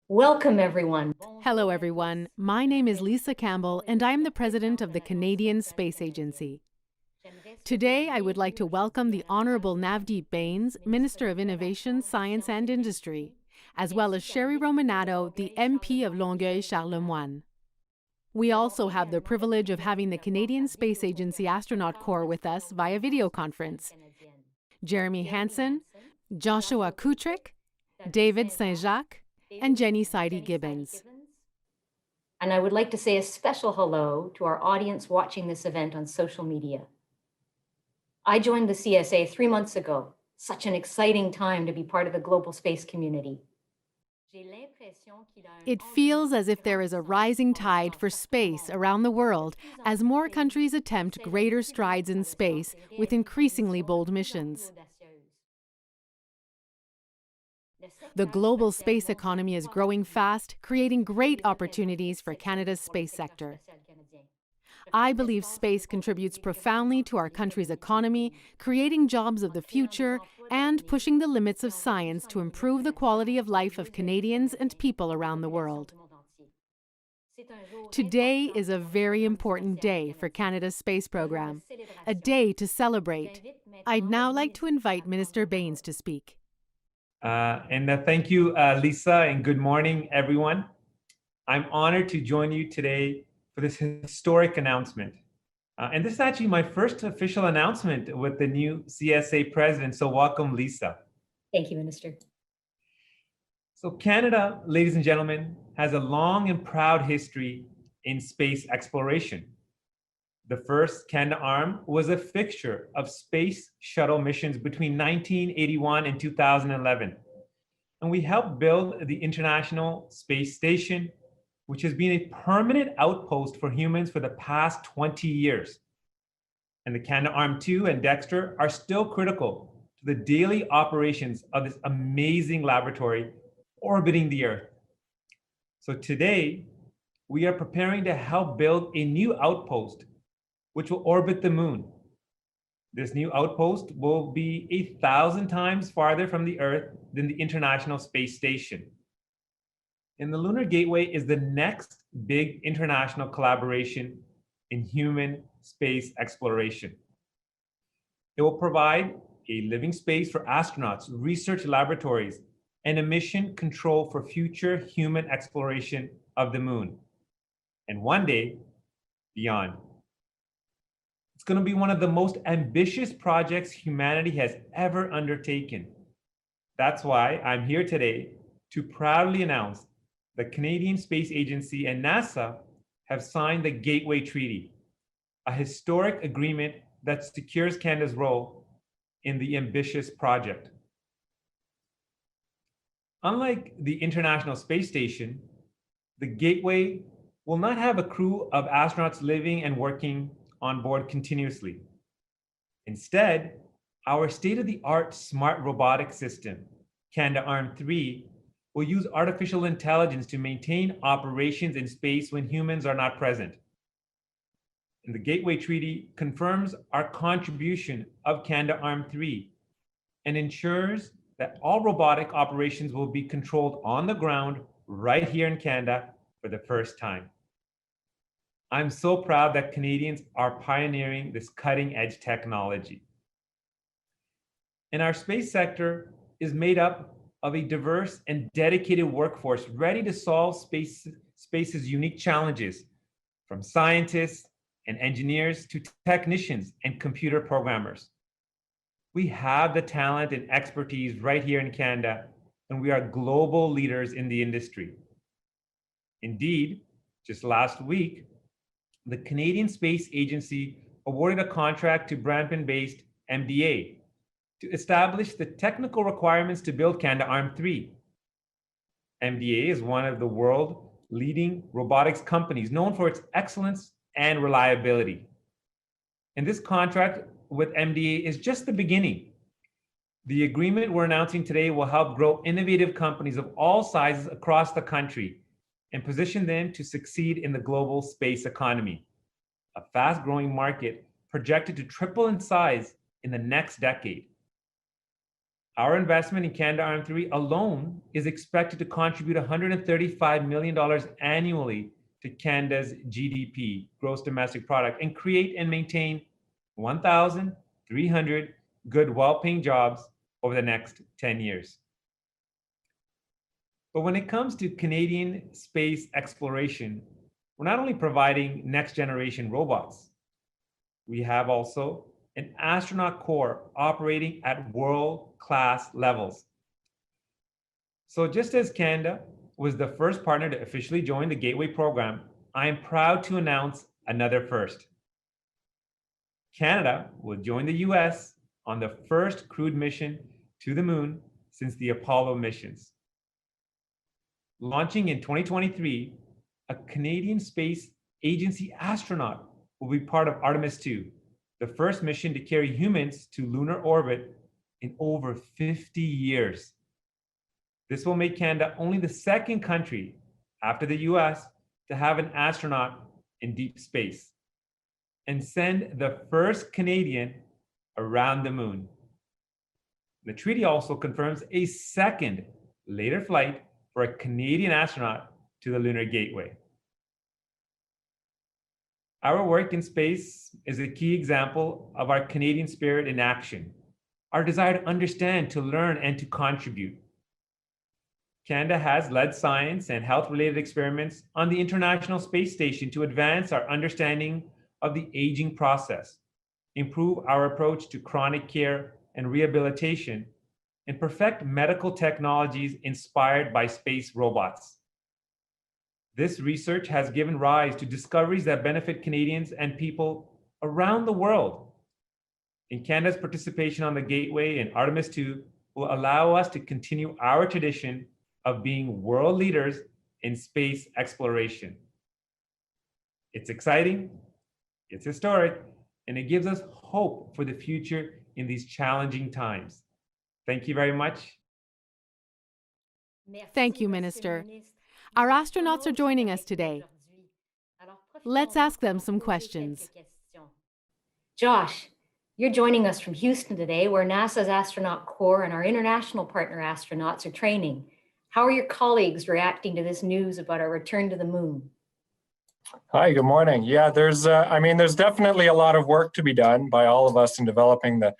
Welcome, everyone. Hello, everyone. My name is Lisa Campbell, and I'm the president of the Canadian Space Agency. Today, I would like to welcome the Honourable Navdeep Bains, Minister of Innovation, Science and Industry, as well as Sherry Romanato, the MP of Longueuil-Charlemagne. We also have the privilege of having the Canadian Space Agency Astronaut Corps with us via video conference. Jeremy Hansen, Joshua Kutrick, David Saint-Jacques, and Jenny Seide-Gibbons. And I would like to say a special hello to our audience watching this event on social media. I joined the CSA 3 months ago. Such an exciting time to be part of the global space community. It feels as if there is a rising tide for space around the world as more countries attempt greater strides in space with increasingly bold missions. The global space economy is growing fast, creating great opportunities for Canada's space sector. I believe space contributes profoundly to our country's economy, creating jobs of the future and pushing the limits of science to improve the quality of life of Canadians and people around the world. Today is a very important day for Canada's space program, a day to celebrate. I'd now like to invite Minister Bains to speak. Thank you, Lisa, and good morning, everyone. I'm honored to join you today for this historic announcement. And this is actually my first official announcement with the new CSA president, so welcome, Lisa. Thank you, Minister. So Canada, ladies and gentlemen, has a long and proud history in space exploration. The first Canadarm was a fixture of space shuttle missions between 1981 and 2011. And we helped build the International Space Station, which has been a permanent outpost for humans for the past 20 years. And the Canadarm II and Dexter are still critical to the daily operations of this amazing laboratory orbiting the Earth. So today, we are preparing to help build a new outpost which will orbit the moon. This new outpost will be 1,000 times farther from the Earth than the International Space Station. And the Lunar Gateway is the next big international collaboration in human space exploration. It will provide a living space for astronauts, research laboratories, and a mission control for future human exploration of the moon. And one day, beyond. It's going to be one of the most ambitious projects humanity has ever undertaken. That's why I'm here today to proudly announce the Canadian Space Agency and NASA have signed the Gateway Treaty, a historic agreement that secures Canada's role in the ambitious project. Unlike the International Space Station, the Gateway will not have a crew of astronauts living and working on board continuously. Instead, our state-of-the-art smart robotic system, Canadarm3, will use artificial intelligence to maintain operations in space when humans are not present. And the Gateway Treaty confirms our contribution of Canadarm3 and ensures that all robotic operations will be controlled on the ground right here in Canada for the first time. I'm so proud that Canadians are pioneering this cutting-edge technology. And our space sector is made up of a diverse and dedicated workforce ready to solve space's unique challenges, from scientists and engineers to technicians and computer programmers. We have the talent and expertise right here in Canada, and we are global leaders in the industry. Indeed, just last week, the Canadian Space Agency awarded a contract to Brampton-based MDA to establish the technical requirements to build Canadarm3. MDA is one of the world's leading robotics companies known for its excellence and reliability. And this contract with MDA is just the beginning. The agreement we're announcing today will help grow innovative companies of all sizes across the country and position them to succeed in the global space economy, a fast-growing market projected to triple in size in the next decade. Our investment in Canadarm3 alone is expected to contribute $135 million annually to Canada's GDP, gross domestic product, and create and maintain 1,300 good, well-paying jobs over the next 10 years. But when it comes to Canadian space exploration, we're not only providing next-generation robots, we have also an astronaut corps operating at world-class levels. So just as Canada was the first partner to officially join the Gateway program, I am proud to announce another first. Canada will join the US on the first crewed mission to the moon since the Apollo missions. Launching in 2023, a Canadian Space Agency astronaut will be part of Artemis II, the first mission to carry humans to lunar orbit in over 50 years. This will make Canada only the second country after the US to have an astronaut in deep space and send the first Canadian around the moon. The treaty also confirms a second later flight for a Canadian astronaut to the Lunar Gateway. Our work in space is a key example of our Canadian spirit in action, our desire to understand, to learn, and to contribute. Canada has led science and health-related experiments on the International Space Station to advance our understanding of the aging process, improve our approach to chronic care and rehabilitation, and perfect medical technologies inspired by space robots. This research has given rise to discoveries that benefit Canadians and people around the world. In Canada's participation on the Gateway and Artemis II will allow us to continue our tradition of being world leaders in space exploration. It's exciting, it's historic, and it gives us hope for the future in these challenging times. Thank you very much. Thank you, Minister. Our astronauts are joining us today. Let's ask them some questions. Josh, you're joining us from Houston today, where NASA's astronaut corps and our international partner astronauts are training. How are your colleagues reacting to this news about our return to the moon? Hi, good morning. Yeah, there's definitely a lot of work to be done by all of us in developing the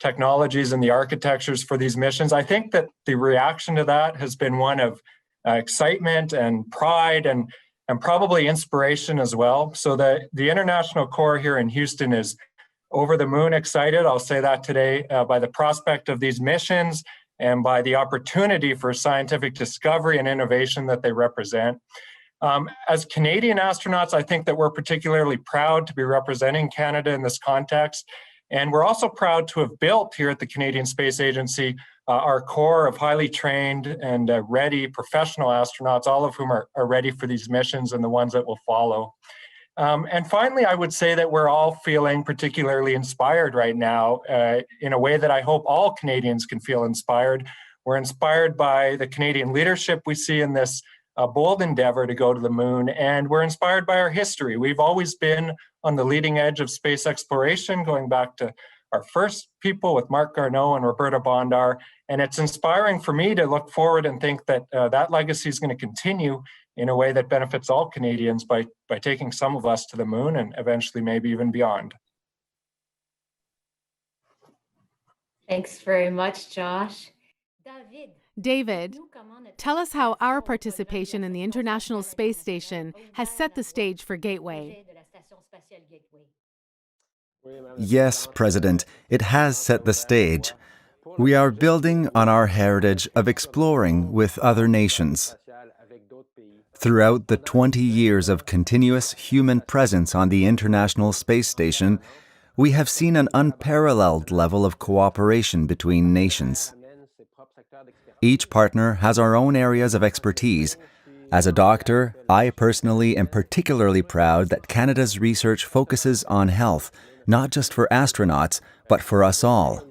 technologies and the architectures for these missions. I think that the reaction to that has been one of excitement and pride and probably inspiration as well. So the International Corps here in Houston is over the moon excited, I'll say that today, by the prospect of these missions and by the opportunity for scientific discovery and innovation that they represent. As Canadian astronauts, I think that we're particularly proud to be representing Canada in this context. And we're also proud to have built here at the Canadian Space Agency our core of highly trained and ready professional astronauts, all of whom are ready for these missions and the ones that will follow. And finally, I would say that we're all feeling particularly inspired right now in a way that I hope all Canadians can feel inspired. We're inspired by the Canadian leadership we see in this bold endeavor to go to the moon, and we're inspired by our history. We've always been on the leading edge of space exploration, going back to our first people with Marc Garneau and Roberta Bondar, and it's inspiring for me to look forward and think that that legacy is going to continue in a way that benefits all Canadians by taking some of us to the moon and eventually maybe even beyond. Thanks very much, Josh. David, tell us how our participation in the International Space Station has set the stage for Gateway. Yes, President, it has set the stage. We are building on our heritage of exploring with other nations. Throughout the 20 years of continuous human presence on the International Space Station, we have seen an unparalleled level of cooperation between nations. Each partner has our own areas of expertise. As a doctor, I personally am particularly proud that Canada's research focuses on health, not just for astronauts, but for us all.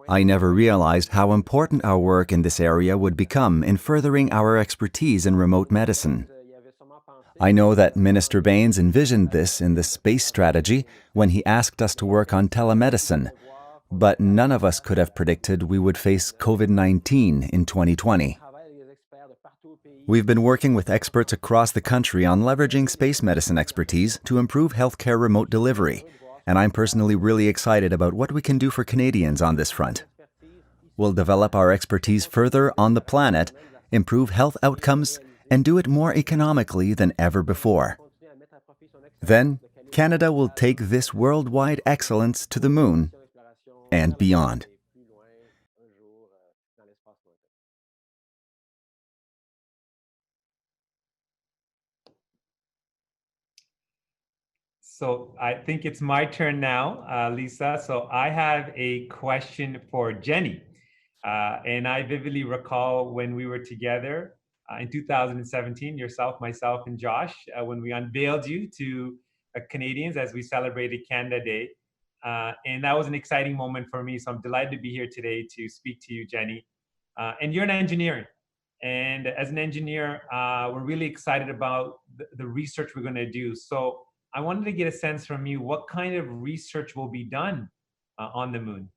I never realized how important our work in this area would become in furthering our expertise in remote medicine. I know that Minister Bains envisioned this in the space strategy when he asked us to work on telemedicine. But none of us could have predicted we would face COVID-19 in 2020. We've been working with experts across the country on leveraging space medicine expertise to improve healthcare remote delivery, and I'm personally really excited about what we can do for Canadians on this front. We'll develop our expertise further on the planet, improve health outcomes, and do it more economically than ever before. Then, Canada will take this worldwide excellence to the moon and beyond. So I think it's my turn now, Lisa. So I have a question for Jenny. And I vividly recall when we were together in 2017, yourself, myself, and Josh, when we unveiled you to Canadians as we celebrated Canada Day. And that was an exciting moment for me. So I'm delighted to be here today to speak to you, Jenny. And you're an engineer. And as an engineer, we're really excited about the research we're going to do. So I wanted to get a sense from you, what kind of research will be done on the moon?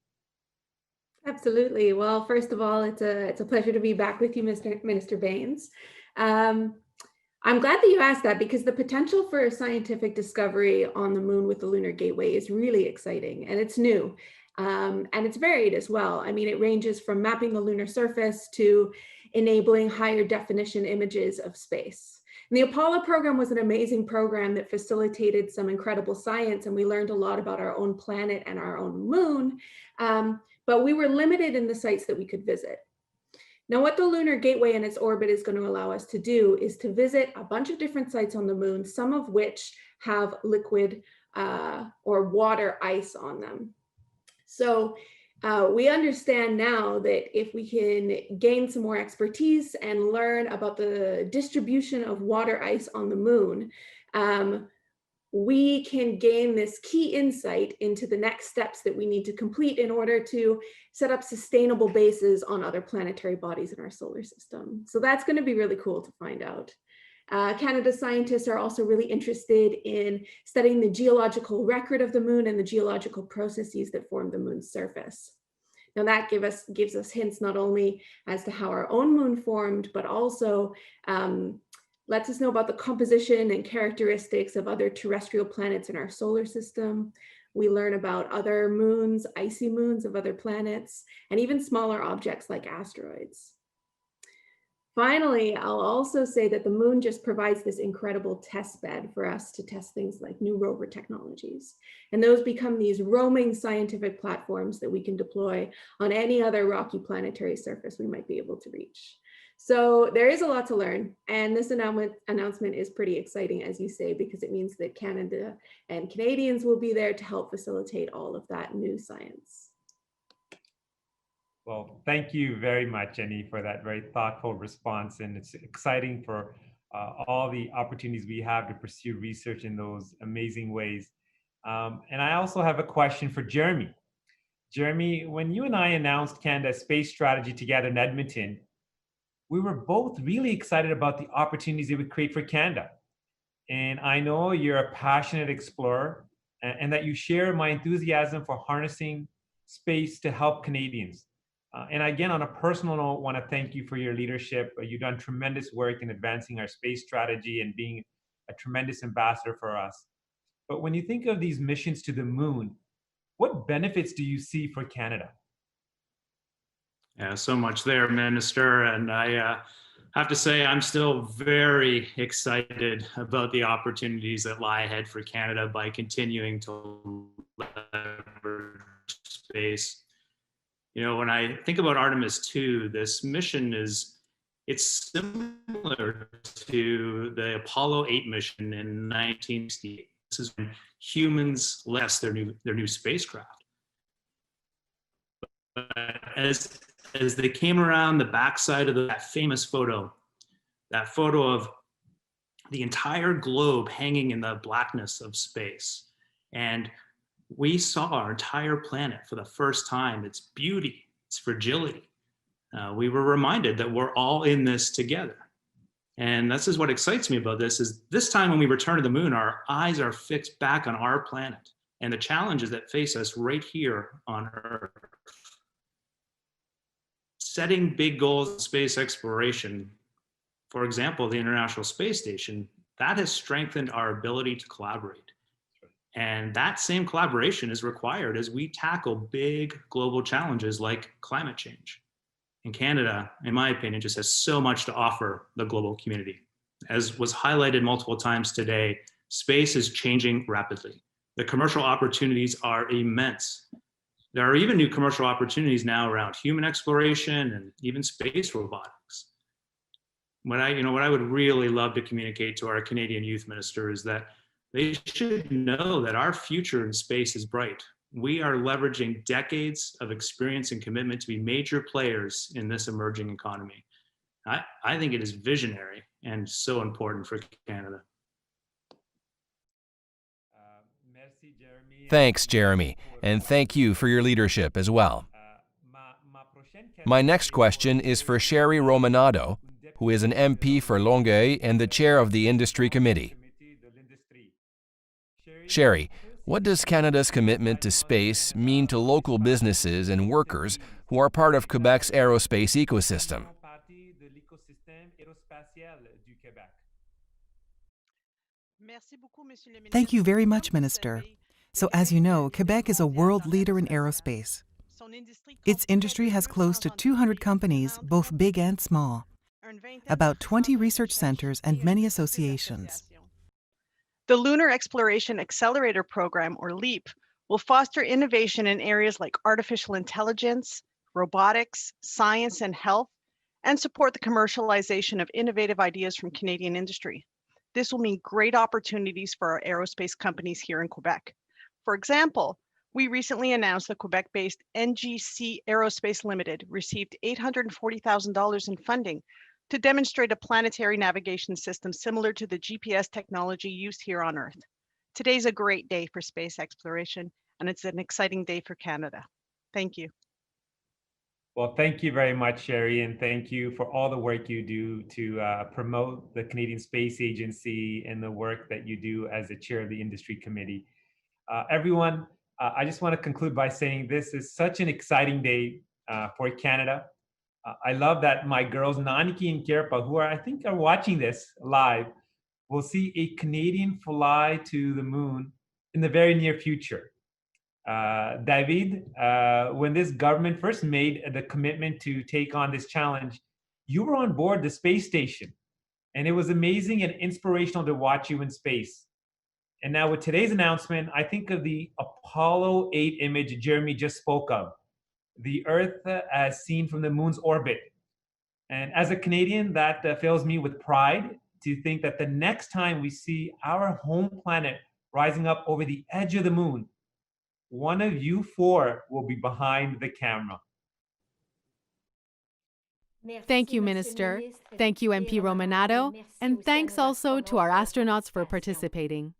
Absolutely. Well, first of all, it's a pleasure to be back with you, Minister Bains. I'm glad that you asked that because the potential for scientific discovery on the moon with the Lunar Gateway is really exciting, and it's new. And it's varied as well. I mean, it ranges from mapping the lunar surface to enabling higher definition images of space. And the Apollo program was an amazing program that facilitated some incredible science, and we learned a lot about our own planet and our own moon, but we were limited in the sites that we could visit. Now, what the Lunar Gateway and its orbit is going to allow us to do is to visit a bunch of different sites on the moon, some of which have liquid or water ice on them. So we understand now that if we can gain some more expertise and learn about the distribution of water ice on the moon, we can gain this key insight into the next steps that we need to complete in order to set up sustainable bases on other planetary bodies in our solar system. So that's going to be really cool to find out. Canada's scientists are also really interested in studying the geological record of the moon and the geological processes that form the moon's surface. Now that gives us hints not only as to how our own moon formed, but also lets us know about the composition and characteristics of other terrestrial planets in our solar system. We learn about other moons, icy moons of other planets, and even smaller objects like asteroids. Finally, I'll also say that the moon just provides this incredible test bed for us to test things like new rover technologies. And those become these roaming scientific platforms that we can deploy on any other rocky planetary surface we might be able to reach. So there is a lot to learn, and this announcement is pretty exciting, as you say, because it means that Canada and Canadians will be there to help facilitate all of that new science. Well, thank you very much, Jenny, for that very thoughtful response. And it's exciting for all the opportunities we have to pursue research in those amazing ways. And I also have a question for Jeremy. Jeremy, when you and I announced Canada's space strategy together in Edmonton, we were both really excited about the opportunities it would create for Canada. And I know you're a passionate explorer and that you share my enthusiasm for harnessing space to help Canadians. And again, on a personal note, I want to thank you for your leadership. You've done tremendous work in advancing our space strategy and being a tremendous ambassador for us. But when you think of these missions to the moon, what benefits do you see for Canada? Yeah, so much there, Minister. And I have to say, I'm still very excited about the opportunities that lie ahead for Canada by continuing to leverage space. You know, when I think about Artemis II, this mission it's similar to the Apollo 8 mission in 1968. This is when humans left their new spacecraft. But as they came around the backside of that famous photo, that photo of the entire globe hanging in the blackness of space, and we saw our entire planet for the first time, its beauty, its fragility. We were reminded that we're all in this together. And this is what excites me about this, is this time when we return to the moon, our eyes are fixed back on our planet. and the challenges that face us right here on Earth. Setting big goals in space exploration, for example, the International Space Station, that has strengthened our ability to collaborate. And that same collaboration is required as we tackle big global challenges like climate change. And Canada, in my opinion, just has so much to offer the global community. As was highlighted multiple times today, space is changing rapidly. The commercial opportunities are immense. There are even new commercial opportunities now around human exploration and even space robotics. What I would really love to communicate to our Canadian youth minister is that they should know that our future in space is bright. We are leveraging decades of experience and commitment to be major players in this emerging economy. I think it is visionary and so important for Canada. Thanks, Jeremy, and thank you for your leadership as well. My next question is for Sherry Romanado, who is an MP for Longueuil and the chair of the Industry Committee. Sherry, what does Canada's commitment to space mean to local businesses and workers who are part of Quebec's aerospace ecosystem? Thank you very much, Minister. So as you know, Quebec is a world leader in aerospace. Its industry has close to 200 companies, both big and small, about 20 research centers, and many associations. The Lunar Exploration Accelerator Program, or LEAP, will foster innovation in areas like artificial intelligence, robotics, science, and health, and support the commercialization of innovative ideas from Canadian industry. This will mean great opportunities for our aerospace companies here in Quebec. For example, we recently announced the Quebec-based NGC Aerospace Limited received $840,000 in funding to demonstrate a planetary navigation system similar to the GPS technology used here on Earth. Today's a great day for space exploration, and it's an exciting day for Canada. Thank you. Well, thank you very much, Sherry, and thank you for all the work you do to promote the Canadian Space Agency and the work that you do as the chair of the Industry Committee. Everyone, I just want to conclude by saying this is such an exciting day for Canada. I love that my girls, Naniki and Kierpa, who I think are watching this live, will see a Canadian fly to the moon in the very near future. David, when this government first made the commitment to take on this challenge, you were on board the space station, and it was amazing and inspirational to watch you in space. And now with today's announcement, I think of the Apollo 8 image Jeremy just spoke of, the Earth as seen from the moon's orbit. And as a Canadian, that fills me with pride to think that the next time we see our home planet rising up over the edge of the moon, one of you four will be behind the camera. Thank you, Minister. Thank you, MP Romanado. And thanks also to our astronauts for participating.